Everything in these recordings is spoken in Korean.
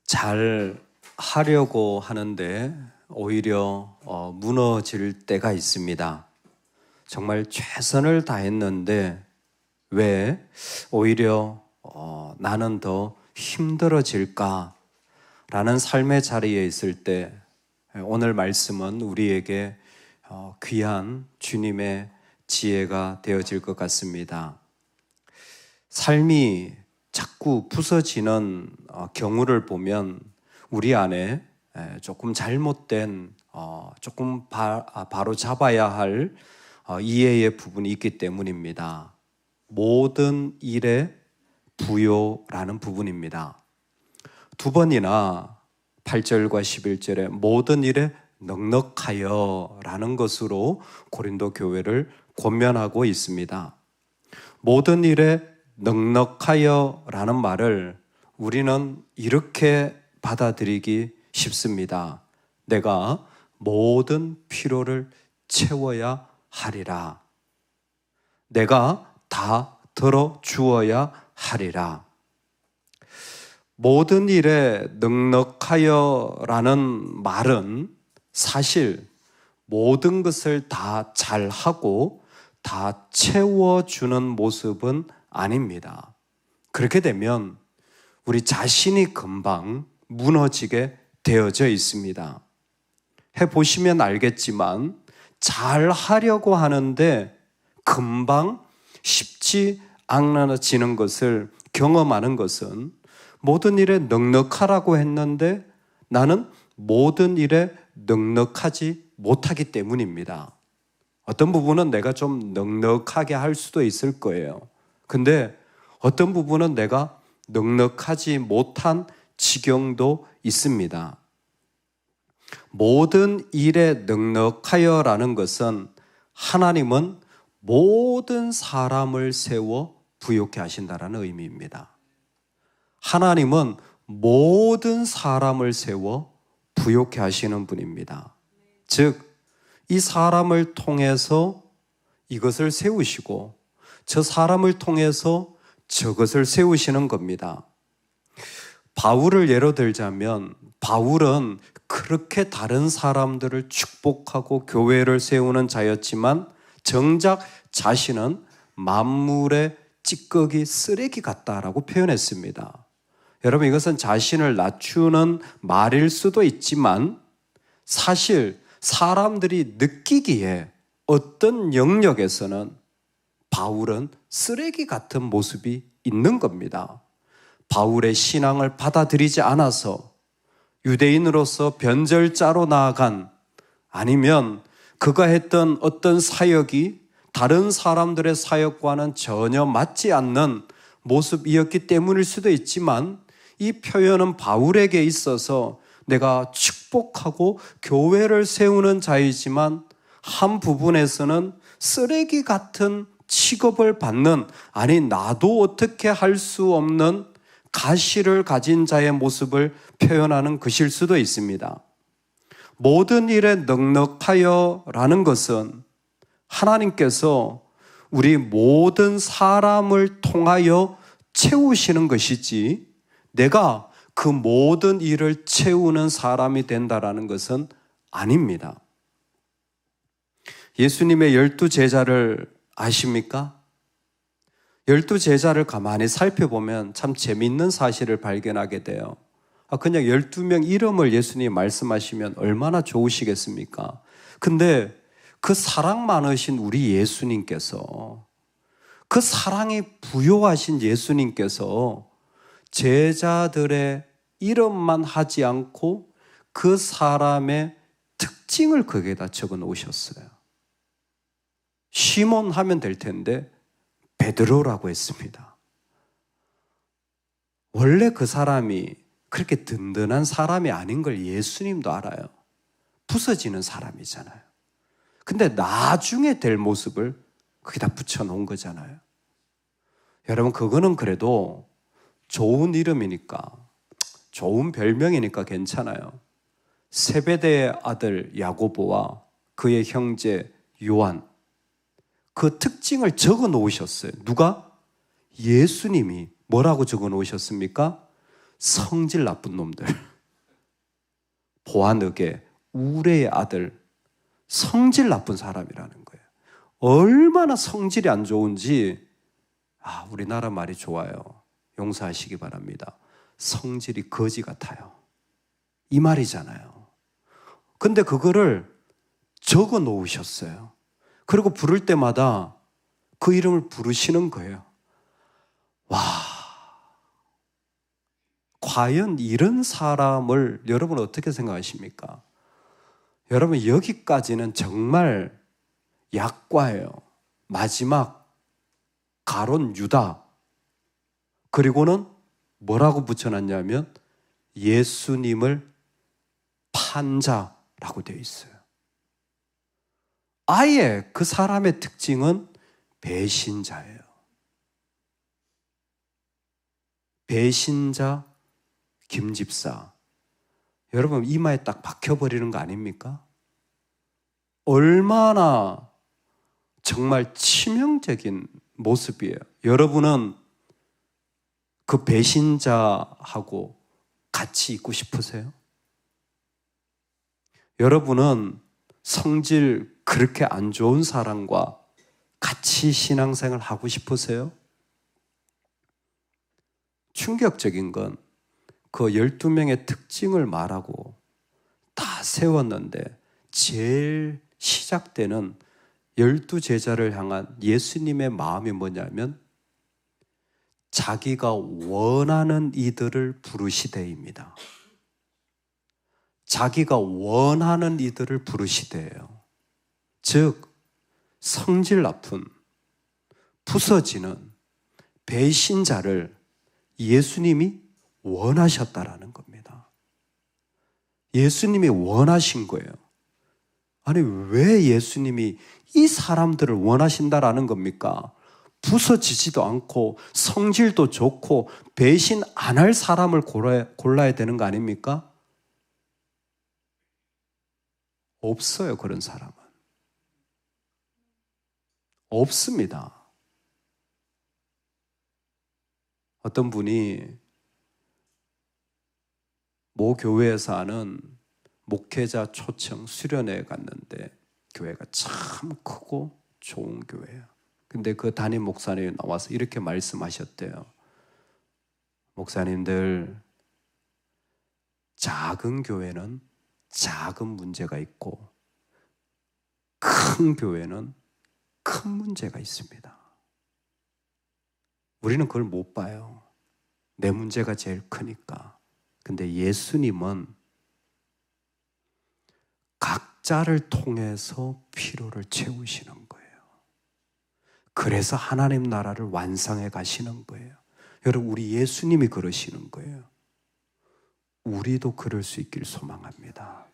잘 하려고 하는데 오히려 무너질 때가 있습니다. 정말 최선을 다했는데 왜 오히려 나는 더 힘들어질까? 라는 삶의 자리에 있을 때 오늘 말씀은 우리에게 귀한 주님의 지혜가 되어질 것 같습니다. 삶이 자꾸 부서지는 경우를 보면 우리 안에 조금 잘못된 조금 바로 잡아야 할 이해의 부분이 있기 때문입니다. 모든 일에 부요라는 부분입니다. 두 번이나 8절과 11절에 모든 일에 넉넉하여 라는 것으로 고린도 교회를 권면하고 있습니다. 모든 일에 넉넉하여 라는 말을 우리는 이렇게 받아들이기 쉽습니다. 내가 모든 필요를 채워야 하리라. 내가 다 들어주어야 하리라. 모든 일에 넉넉하여 라는 말은 사실 모든 것을 다 잘하고 다 채워주는 모습은 아닙니다. 그렇게 되면 우리 자신이 금방 무너지게 되어져 있습니다. 해보시면 알겠지만 잘 하려고 하는데 금방 쉽지 않아지는 것을 경험하는 것은 모든 일에 넉넉하라고 했는데 나는 모든 일에 넉넉하지 못하기 때문입니다. 어떤 부분은 내가 좀 넉넉하게 할 수도 있을 거예요. 근데 어떤 부분은 내가 넉넉하지 못한 지경도 있습니다. 모든 일에 넉넉하여라는 것은 하나님은 모든 사람을 세워 부요케 하신다라는 의미입니다. 하나님은 모든 사람을 세워 부요케 하시는 분입니다. 즉, 이 사람을 통해서 이것을 세우시고 저 사람을 통해서 저것을 세우시는 겁니다. 바울을 예로 들자면 바울은 그렇게 다른 사람들을 축복하고 교회를 세우는 자였지만 정작 자신은 만물의 찌꺼기 쓰레기 같다라고 표현했습니다. 여러분, 이것은 자신을 낮추는 말일 수도 있지만 사실 사람들이 느끼기에 어떤 영역에서는 바울은 쓰레기 같은 모습이 있는 겁니다. 바울의 신앙을 받아들이지 않아서 유대인으로서 변절자로 나아간, 아니면 그가 했던 어떤 사역이 다른 사람들의 사역과는 전혀 맞지 않는 모습이었기 때문일 수도 있지만 이 표현은 바울에게 있어서 내가 축복하고 교회를 세우는 자이지만 한 부분에서는 쓰레기 같은 취급을 받는, 아니 나도 어떻게 할 수 없는 가시를 가진 자의 모습을 표현하는 것일 수도 있습니다. 모든 일에 넉넉하여 라는 것은 하나님께서 우리 모든 사람을 통하여 채우시는 것이지 내가 그 모든 일을 채우는 사람이 된다라는 것은 아닙니다. 예수님의 12제자를 아십니까? 12제자를 가만히 살펴보면 참 재미있는 사실을 발견하게 돼요. 그냥 12명 이름을 예수님이 말씀하시면 얼마나 좋으시겠습니까? 근데 그 사랑 많으신 우리 예수님께서, 그 사랑이 부요하신 예수님께서 제자들의 이름만 하지 않고 그 사람의 특징을 거기에다 적어 놓으셨어요. 시몬 하면 될 텐데 베드로라고 했습니다. 원래 그 사람이 그렇게 든든한 사람이 아닌 걸 예수님도 알아요. 부서지는 사람이잖아요. 근데 나중에 될 모습을 거기다 붙여놓은 거잖아요. 여러분, 그거는 그래도 좋은 이름이니까, 좋은 별명이니까 괜찮아요. 세베대의 아들 야고보와 그의 형제 요한, 그 특징을 적어 놓으셨어요. 누가? 예수님이 뭐라고 적어 놓으셨습니까? 성질 나쁜 놈들. 보아느게 우레의 아들, 성질 나쁜 사람이라는 거예요. 얼마나 성질이 안 좋은지, 우리나라 말이 좋아요. 용서하시기 바랍니다. 성질이 거지 같아요. 이 말이잖아요. 근데 그거를 적어 놓으셨어요. 그리고 부를 때마다 그 이름을 부르시는 거예요. 와, 과연 이런 사람을 여러분 어떻게 생각하십니까? 여러분, 여기까지는 정말 약과예요. 마지막 가론 유다. 그리고는 뭐라고 붙여놨냐면 예수님을 판자라고 되어 있어요. 아예 그 사람의 특징은 배신자예요. 배신자 김집사. 여러분, 이마에 딱 박혀버리는 거 아닙니까? 얼마나 정말 치명적인 모습이에요. 여러분은 그 배신자하고 같이 있고 싶으세요? 여러분은 성질 그렇게 안 좋은 사람과 같이 신앙생활 하고 싶으세요? 충격적인 건 그 12명의 특징을 말하고 다 세웠는데 제일 시작되는 12제자를 향한 예수님의 마음이 뭐냐면 자기가 원하는 이들을 부르시되입니다. 자기가 원하는 이들을 부르시되예요. 즉 성질 나쁜, 부서지는 배신자를 예수님이 원하셨다라는 겁니다. 예수님이 원하신 거예요. 아니, 왜 예수님이 이 사람들을 원하신다라는 겁니까? 부서지지도 않고 성질도 좋고 배신 안 할 사람을 골라야 되는 거 아닙니까? 없어요, 그런 사람은. 없습니다. 어떤 분이 모 교회에서 하는 목회자 초청 수련회에 갔는데 교회가 참 크고 좋은 교회예요. 근데 그 담임 목사님이 나와서 이렇게 말씀하셨대요. 목사님들, 작은 교회는 작은 문제가 있고 큰 교회는 큰 문제가 있습니다. 우리는 그걸 못 봐요. 내 문제가 제일 크니까. 근데 예수님은 각자를 통해서 필요를 채우시는 거예요. 그래서 하나님 나라를 완성해 가시는 거예요. 여러분, 우리 예수님이 그러시는 거예요. 우리도 그럴 수 있길 소망합니다.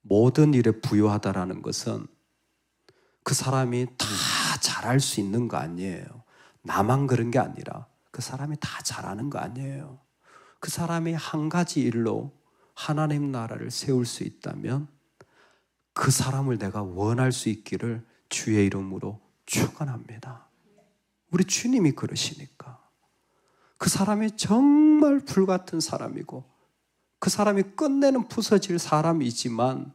모든 일에 부유하다라는 것은 그 사람이 다 잘할 수 있는 거 아니에요. 나만 그런 게 아니라 그 사람이 다 잘하는 거 아니에요. 그 사람이 한 가지 일로 하나님 나라를 세울 수 있다면 그 사람을 내가 원할 수 있기를 주의 이름으로 축원합니다. 우리 주님이 그러시니까. 그 사람이 정말 불같은 사람이고 그 사람이 끝내는 부서질 사람이지만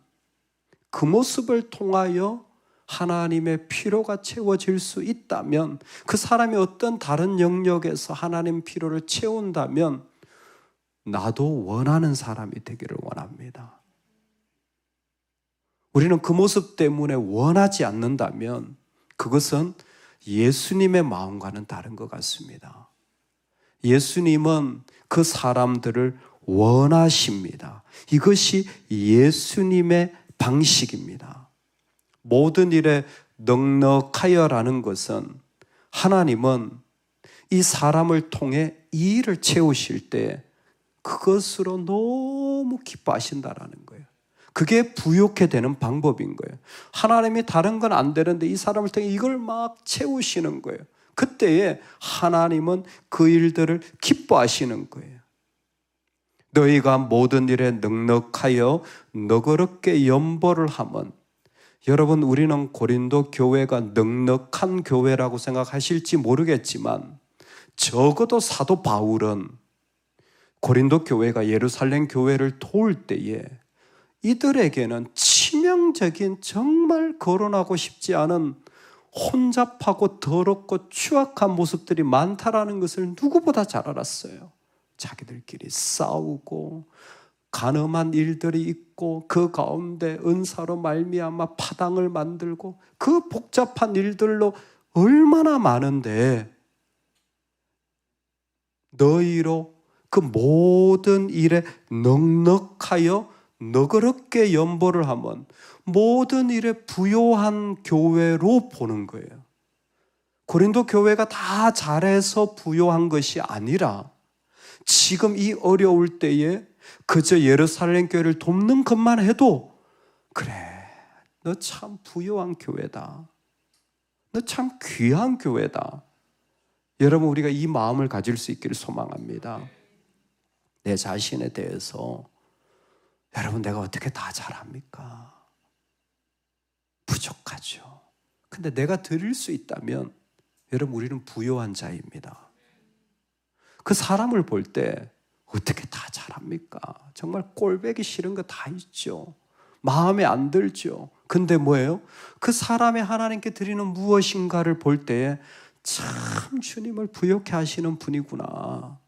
그 모습을 통하여 하나님의 필요가 채워질 수 있다면, 그 사람이 어떤 다른 영역에서 하나님 필요를 채운다면 나도 원하는 사람이 되기를 원합니다. 우리는 그 모습 때문에 원하지 않는다면 그것은 예수님의 마음과는 다른 것 같습니다. 예수님은 그 사람들을 원하십니다. 이것이 예수님의 방식입니다. 모든 일에 넉넉하여라는 것은 하나님은 이 사람을 통해 이 일을 채우실 때 그것으로 너무 기뻐하신다라는 거예요. 그게 부욕해 되는 방법인 거예요. 하나님이 다른 건 안 되는데 이 사람을 통해 이걸 막 채우시는 거예요. 그때에 하나님은 그 일들을 기뻐하시는 거예요. 너희가 모든 일에 넉넉하여 너그럽게 연보를 하면, 여러분, 우리는 고린도 교회가 넉넉한 교회라고 생각하실지 모르겠지만 적어도 사도 바울은 고린도 교회가 예루살렘 교회를 도울 때에 이들에게는 치명적인, 정말 거론하고 싶지 않은 혼잡하고 더럽고 추악한 모습들이 많다라는 것을 누구보다 잘 알았어요. 자기들끼리 싸우고 간음한 일들이 있고 그 가운데 은사로 말미암아 파당을 만들고 그 복잡한 일들로 얼마나 많은데, 너희로 그 모든 일에 넉넉하여 너그럽게 연보를 하면 모든 일에 부요한 교회로 보는 거예요. 고린도 교회가 다 잘해서 부요한 것이 아니라 지금 이 어려울 때에 그저 예루살렘 교회를 돕는 것만 해도 그래, 너 참 부요한 교회다, 너 참 귀한 교회다. 여러분, 우리가 이 마음을 가질 수 있기를 소망합니다. 내 자신에 대해서 여러분, 내가 어떻게 다 잘합니까? 부족하죠. 근데 내가 드릴 수 있다면 여러분, 우리는 부요한 자입니다. 그 사람을 볼 때 어떻게 다 잘합니까? 정말 꼴보기 싫은 거 다 있죠. 마음에 안 들죠. 근데 뭐예요? 그 사람이 하나님께 드리는 무엇인가를 볼 때에 참 주님을 부요케 하시는 분이구나.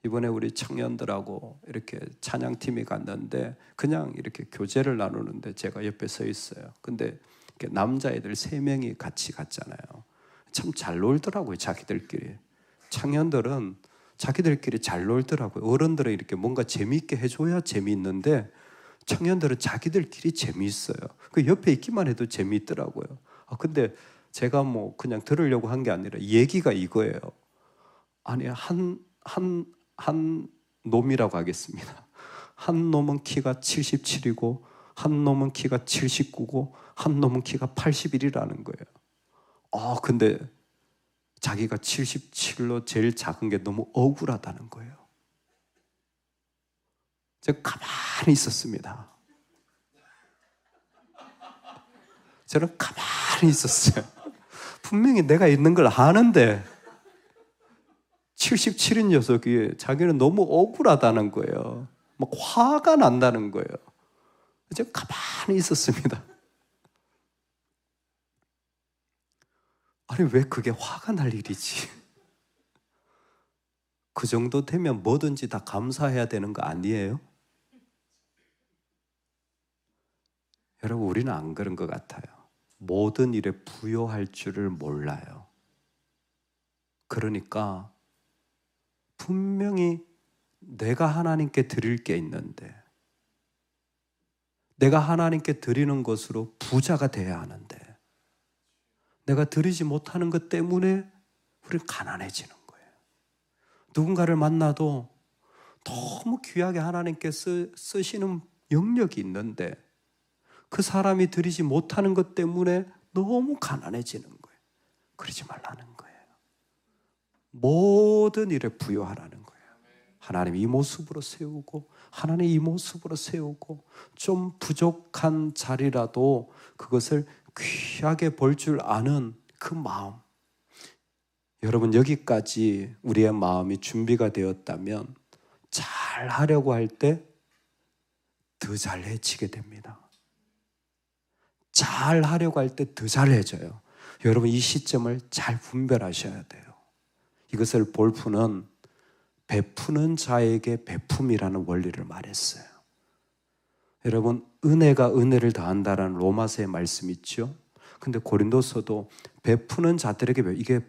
이번에 우리 청년들하고 이렇게 찬양팀이 갔는데 그냥 이렇게 교제를 나누는데 제가 옆에 서 있어요. 근데 남자애들 3명이 같이 갔잖아요. 참 잘 놀더라고요, 자기들끼리. 청년들은 자기들끼리 잘 놀더라고요. 어른들은 이렇게 뭔가 재미있게 해줘야 재미있는데 청년들은 자기들끼리 재미있어요. 그 옆에 있기만 해도 재미있더라고요. 근데 제가 뭐 그냥 들으려고 한 게 아니라 얘기가 이거예요. 아니, 한 놈이라고 하겠습니다. 한 놈은 키가 77이고 한 놈은 키가 79고 한 놈은 키가 81이라는 거예요. 근데 자기가 77로 제일 작은 게 너무 억울하다는 거예요. 제가 가만히 있었습니다. 저는 가만히 있었어요. 분명히 내가 있는 걸 아는데 77인 녀석이 자기는 너무 억울하다는 거예요. 막 화가 난다는 거예요. 제가 가만히 있었습니다. 아니, 왜 그게 화가 날 일이지? 그 정도 되면 뭐든지 다 감사해야 되는 거 아니에요? 여러분, 우리는 안 그런 것 같아요. 모든 일에 부요할 줄을 몰라요. 그러니까 분명히 내가 하나님께 드릴 게 있는데, 내가 하나님께 드리는 것으로 부자가 돼야 하는데, 내가 드리지 못하는 것 때문에 우리는 가난해지는 거예요. 누군가를 만나도 너무 귀하게 하나님께서 쓰시는 영역이 있는데 그 사람이 드리지 못하는 것 때문에 너무 가난해지는 거예요. 그러지 말라는 거예요. 모든 일에 부요하라는 거예요. 하나님 이 모습으로 세우고, 하나님 이 모습으로 세우고, 좀 부족한 자리라도 그것을 귀하게 볼 줄 아는 그 마음. 여러분, 여기까지 우리의 마음이 준비가 되었다면 잘 하려고 할 때 더 잘해지게 됩니다. 잘 하려고 할 때 더 잘해져요. 여러분, 이 시점을 잘 분별하셔야 돼요. 이것을 볼프는 베푸는 자에게 베품이라는 원리를 말했어요. 여러분, 은혜가 은혜를 더한다라는 로마서의 말씀 있죠? 근데 고린도서도 베푸는 자들에게, 이게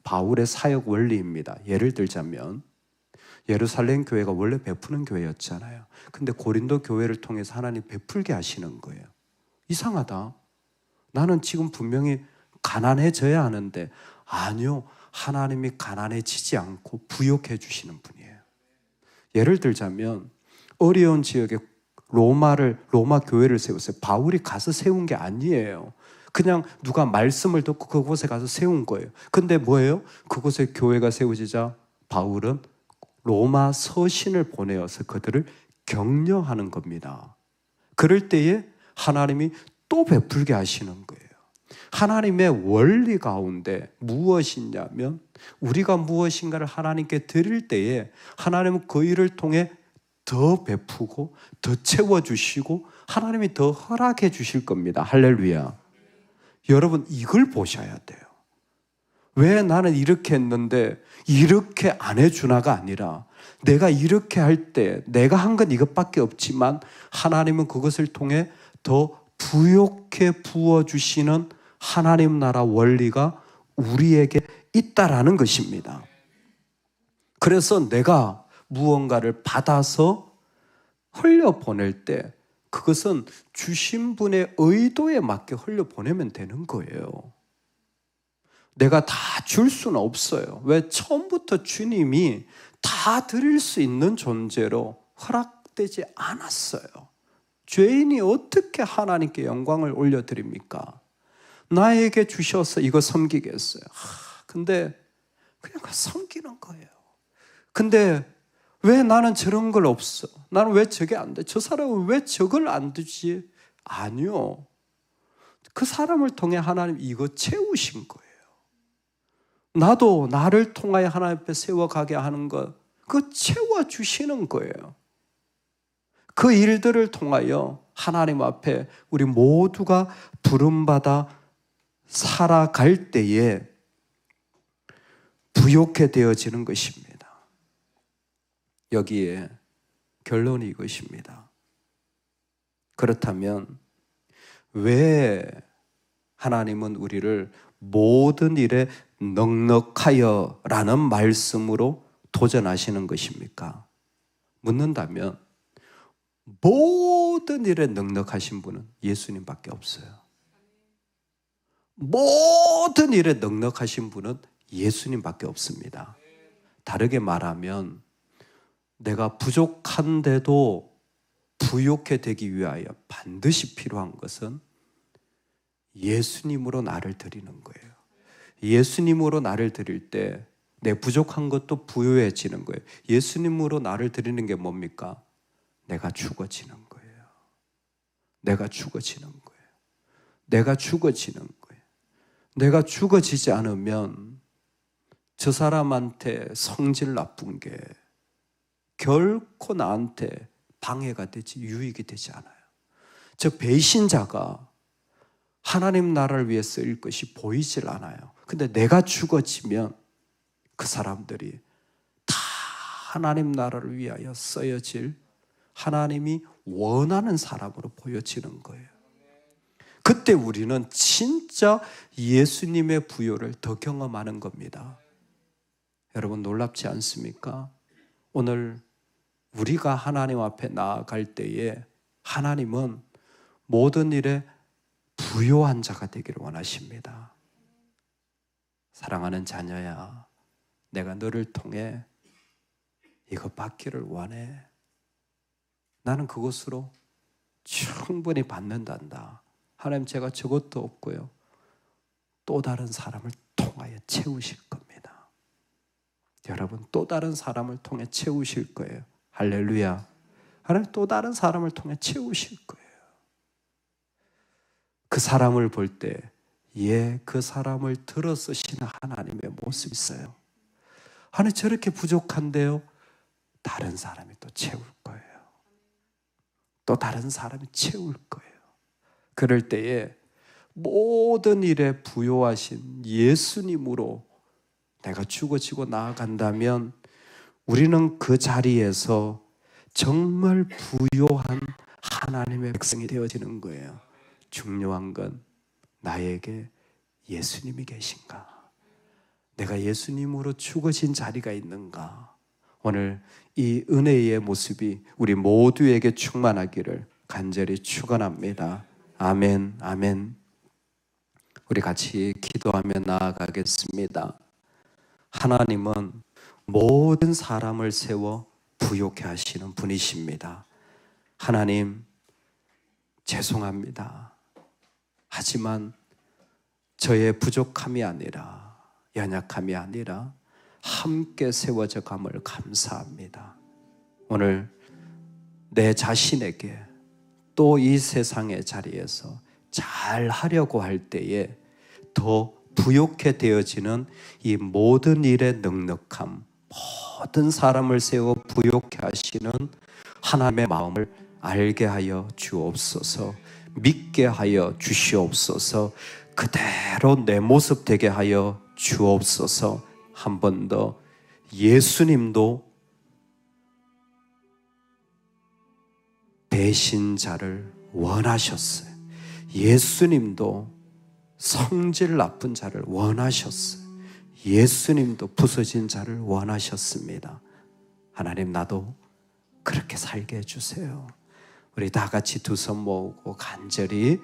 바울의 사역 원리입니다. 예를 들자면 예루살렘 교회가 원래 베푸는 교회였잖아요. 근데 고린도 교회를 통해서 하나님 베풀게 하시는 거예요. 이상하다. 나는 지금 분명히 가난해져야 하는데, 아니요, 하나님이 가난해지지 않고 부욕해 주시는 분이에요. 예를 들자면 어려운 지역에 로마 교회를 세웠어요. 바울이 가서 세운 게 아니에요. 그냥 누가 말씀을 듣고 그곳에 가서 세운 거예요. 근데 뭐예요? 그곳에 교회가 세워지자 바울은 로마 서신을 보내어서 그들을 격려하는 겁니다. 그럴 때에 하나님이 또 베풀게 하시는 거예요. 하나님의 원리 가운데 무엇이냐면 우리가 무엇인가를 하나님께 드릴 때에 하나님은 그 일을 통해 더 베푸고 더 채워주시고 하나님이 더 허락해 주실 겁니다. 할렐루야. 여러분 이걸 보셔야 돼요. 왜 나는 이렇게 했는데 이렇게 안 해주나가 아니라 내가 이렇게 할 때 내가 한 건 이것밖에 없지만 하나님은 그것을 통해 더 부욕해 부어주시는 하나님 나라 원리가 우리에게 있다라는 것입니다. 그래서 내가 무언가를 받아서 흘려보낼 때 그것은 주신 분의 의도에 맞게 흘려보내면 되는 거예요. 내가 다 줄 수는 없어요. 왜? 처음부터 주님이 다 드릴 수 있는 존재로 허락되지 않았어요. 죄인이 어떻게 하나님께 영광을 올려드립니까? 나에게 주셔서 이거 섬기겠어요. 근데 그냥 섬기는 거예요. 근데 왜 나는 저런 걸 없어? 나는 왜 저게 안 돼? 저 사람은 왜 저걸 안 주지? 아니요. 그 사람을 통해 하나님 이거 채우신 거예요. 나도 나를 통하여 하나님 앞에 세워가게 하는 것, 그거 채워주시는 거예요. 그 일들을 통하여 하나님 앞에 우리 모두가 부름받아 살아갈 때에 부욕해 되어지는 것입니다. 여기에 결론이 이것입니다. 그렇다면 왜 하나님은 우리를 모든 일에 넉넉하여 라는 말씀으로 도전하시는 것입니까? 묻는다면 모든 일에 넉넉하신 분은 예수님밖에 없어요. 모든 일에 넉넉하신 분은 예수님밖에 없습니다. 다르게 말하면 내가 부족한데도 부욕해 되기 위하여 반드시 필요한 것은 예수님으로 나를 드리는 거예요. 예수님으로 나를 드릴 때 내 부족한 것도 부요해지는 거예요. 예수님으로 나를 드리는 게 뭡니까? 내가 죽어지는 거예요. 내가 죽어지는 거예요. 내가 죽어지는 거예요. 내가 죽어지지 않으면 저 사람한테 성질 나쁜 게 결코 나한테 방해가 되지 유익이 되지 않아요. 저 배신자가 하나님 나라를 위해 쓰일 것이 보이질 않아요. 근데 내가 죽어지면 그 사람들이 다 하나님 나라를 위하여 쓰여질 하나님이 원하는 사람으로 보여지는 거예요. 그때 우리는 진짜 예수님의 부요를 더 경험하는 겁니다. 여러분 놀랍지 않습니까? 오늘 우리가 하나님 앞에 나아갈 때에 하나님은 모든 일에 부요한 자가 되기를 원하십니다. 사랑하는 자녀야, 내가 너를 통해 이거 받기를 원해. 나는 그것으로 충분히 받는단다. 하나님 제가 저것도 없고요. 또 다른 사람을 통하여 채우실 겁니다. 여러분 또 다른 사람을 통해 채우실 거예요. 할렐루야. 하나님 또 다른 사람을 통해 채우실 거예요. 그 사람을 볼 때 그 사람을 들어 쓰시는 하나님의 모습이 있어요. 하나님 저렇게 부족한데요. 다른 사람이 또 채울 거예요. 또 다른 사람이 채울 거예요. 그럴 때에 모든 일에 부요하신 예수님으로 내가 죽어지고 나아간다면 우리는 그 자리에서 정말 부요한 하나님의 백성이 되어지는 거예요. 중요한 건 나에게 예수님이 계신가? 내가 예수님으로 죽어진 자리가 있는가? 오늘 이 은혜의 모습이 우리 모두에게 충만하기를 간절히 축원합니다. 아멘, 아멘. 우리 같이 기도하며 나아가겠습니다. 하나님은 모든 사람을 세워 부요케 하시는 분이십니다. 하나님, 죄송합니다. 하지만 저의 부족함이 아니라 연약함이 아니라 함께 세워져 감을 감사합니다. 오늘 내 자신에게 또 이 세상의 자리에서 잘 하려고 할 때에 더 부욕해 되어지는 이 모든 일의 넉넉함, 모든 사람을 세워 부욕해 하시는 하나님의 마음을 알게 하여 주옵소서. 믿게 하여 주시옵소서. 그대로 내 모습 되게 하여 주옵소서. 한 번 더, 예수님도 배신자를 원하셨어요. 예수님도 성질 나쁜 자를 원하셨어요. 예수님도 부서진 자를 원하셨습니다. 하나님, 나도 그렇게 살게 해주세요. 우리 다 같이 두 손 모으고 간절히